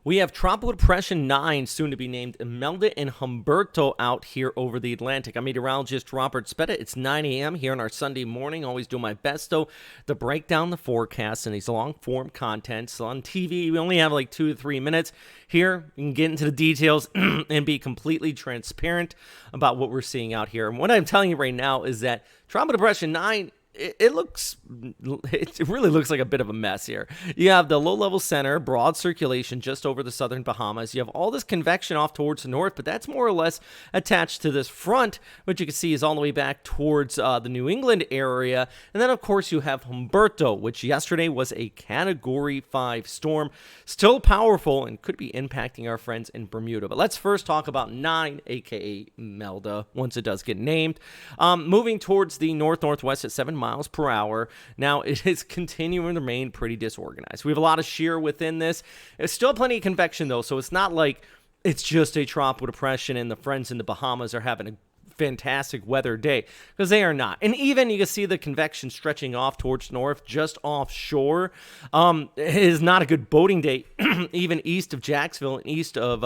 We have Tropical Depression 9, soon to be named Imelda and Humberto, out here over the Atlantic. I'm meteorologist Robert Spetta. It's 9 a.m. here on our Sunday morning. Always do my best, though, to break down the forecast and these long-form contents. So on TV, we only have like 2 to 3 minutes. Here, you can get into the details and be completely transparent about what we're seeing out here. And what I'm telling you right now is that Tropical Depression 9, it really looks like a bit of a mess here. You have the low-level center, broad circulation just over the southern Bahamas. You have all this convection off towards the north, but that's more or less attached to this front, which you can see is all the way back towards the New England area. And then, of course, you have Humberto, which yesterday was a Category 5 storm. Still powerful and could be impacting our friends in Bermuda. But let's first talk about 9, a.k.a. Imelda, once it does get named. Moving towards the north-northwest at 7 miles per hour. Now, it is continuing to remain pretty disorganized. We have a lot of shear within this. There's still plenty of convection, though, so it's not like it's just a tropical depression and the friends in the Bahamas are having a fantastic weather day, because they are not. And even you can see the convection stretching off towards north, just offshore. It is not a good boating day, even east of Jacksonville and east of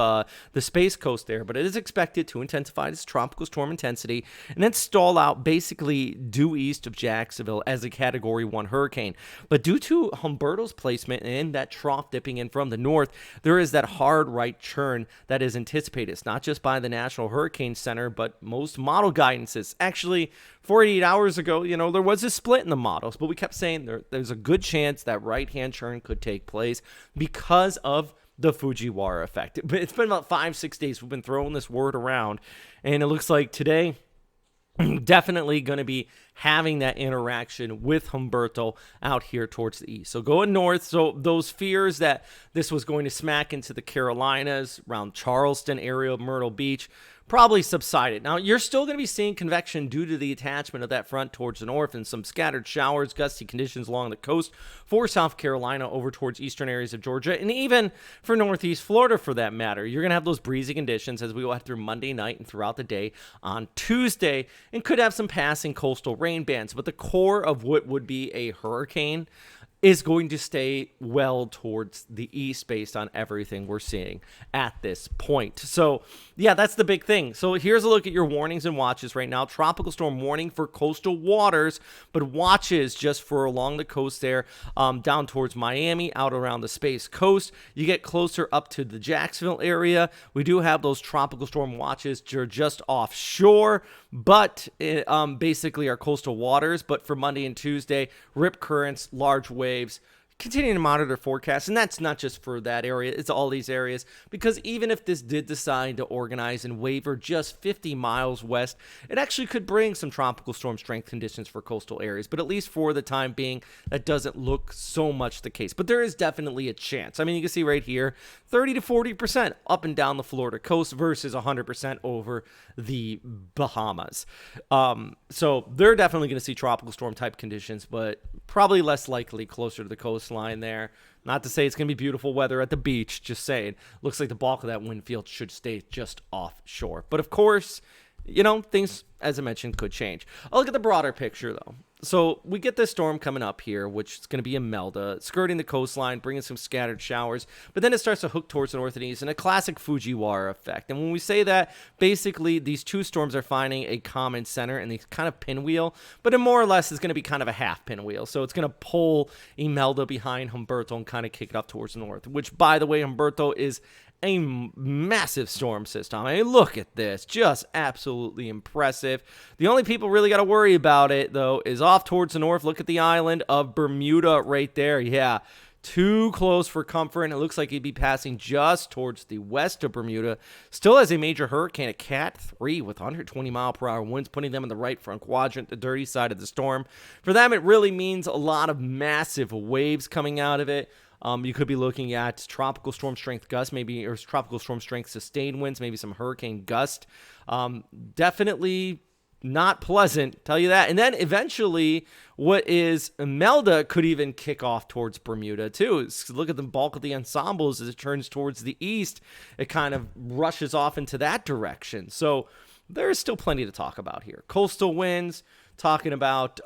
the Space Coast there, but it is expected to intensify its tropical storm intensity and then stall out basically due east of Jacksonville as a Category 1 hurricane. But due to Humberto's placement and that trough dipping in from the north, there is that hard right turn that is anticipated. It's not just by the National Hurricane Center, but most model guidances. Actually, 48 hours ago, there was a split in the models, but we kept saying there's a good chance that right-hand turn could take place because of the Fujiwara effect. It's been about 5-6 days we've been throwing this word around, and it looks like today definitely going to be having that interaction with Humberto out here towards the east. So going north, so those fears that this was going to smack into the Carolinas, around Charleston area of Myrtle Beach, probably subsided. Now, you're still going to be seeing convection due to the attachment of that front towards the north and some scattered showers, gusty conditions along the coast for South Carolina over towards eastern areas of Georgia, and even for northeast Florida for that matter. You're going to have those breezy conditions as we go through Monday night and throughout the day on Tuesday, and could have some passing coastal rain bands, but the core of what would be a hurricane is going to stay well towards the east based on everything we're seeing at this point. So, yeah, that's the big thing. So here's a look at your warnings and watches right now. Tropical storm warning for coastal waters, but watches just for along the coast there, down towards Miami, out around the Space Coast. You get closer up to the Jacksonville area. We do have those tropical storm watches just offshore, but basically our coastal waters. But for Monday and Tuesday, rip currents, large waves. Continuing to monitor forecasts, and that's not just for that area, it's all these areas, because even if this did decide to organize and waver just 50 miles west, it actually could bring some tropical storm strength conditions for coastal areas, but at least for the time being, that doesn't look so much the case. But there is definitely a chance. I mean, you can see right here, 30 to 40% up and down the Florida coast versus 100% over the Bahamas. So they're definitely going to see tropical storm type conditions, but probably less likely closer to the coastline there. Not to say it's going to be beautiful weather at the beach, just saying. Looks like the bulk of that wind field should stay just offshore. But of course, things, as I mentioned, could change. I'll look at the broader picture, though. So we get this storm coming up here, which is going to be Imelda, skirting the coastline, bringing some scattered showers, but then it starts to hook towards the north and east in a classic Fujiwara effect. And when we say that, basically these two storms are finding a common center and they kind of pinwheel, but it more or less is going to be kind of a half pinwheel. So it's going to pull Imelda behind Humberto and kind of kick it up towards the north, which, by the way, Humberto is a massive storm system. I mean, look at this. Just absolutely impressive. The only people really got to worry about it, though, is off towards the north. Look at the island of Bermuda right there. Yeah, too close for comfort, and it looks like he'd be passing just towards the west of Bermuda. Still has a major hurricane, a Cat 3 with 120-mile-per-hour winds, putting them in the right front quadrant, the dirty side of the storm. For them, it really means a lot of massive waves coming out of it. You could be looking at tropical storm strength gusts, maybe, or tropical storm strength sustained winds, maybe some hurricane gust. Definitely not pleasant, tell you that. And then eventually, what is Imelda could even kick off towards Bermuda too. Look at the bulk of the ensembles as it turns towards the east. It kind of rushes off into that direction. So there is still plenty to talk about here. Coastal winds, talking about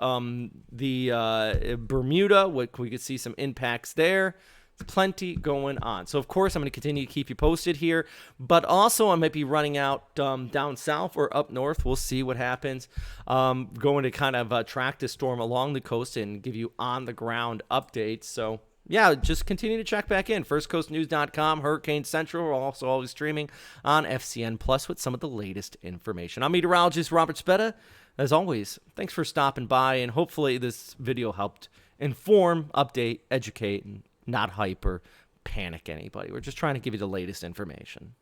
the Bermuda, what we could see some impacts there. plenty going on. So, of course, I'm going to continue to keep you posted here, but also I might be running out down south or up north. We'll see what happens. Going to kind of track this storm along the coast and give you on-the-ground updates. So, yeah, just continue to check back in. FirstCoastNews.com, Hurricane Central. We're also always streaming on FCN Plus with some of the latest information. I'm meteorologist Robert Spetta. As always, thanks for stopping by, and hopefully this video helped inform, update, educate, and not hype or panic anybody. We're just trying to give you the latest information.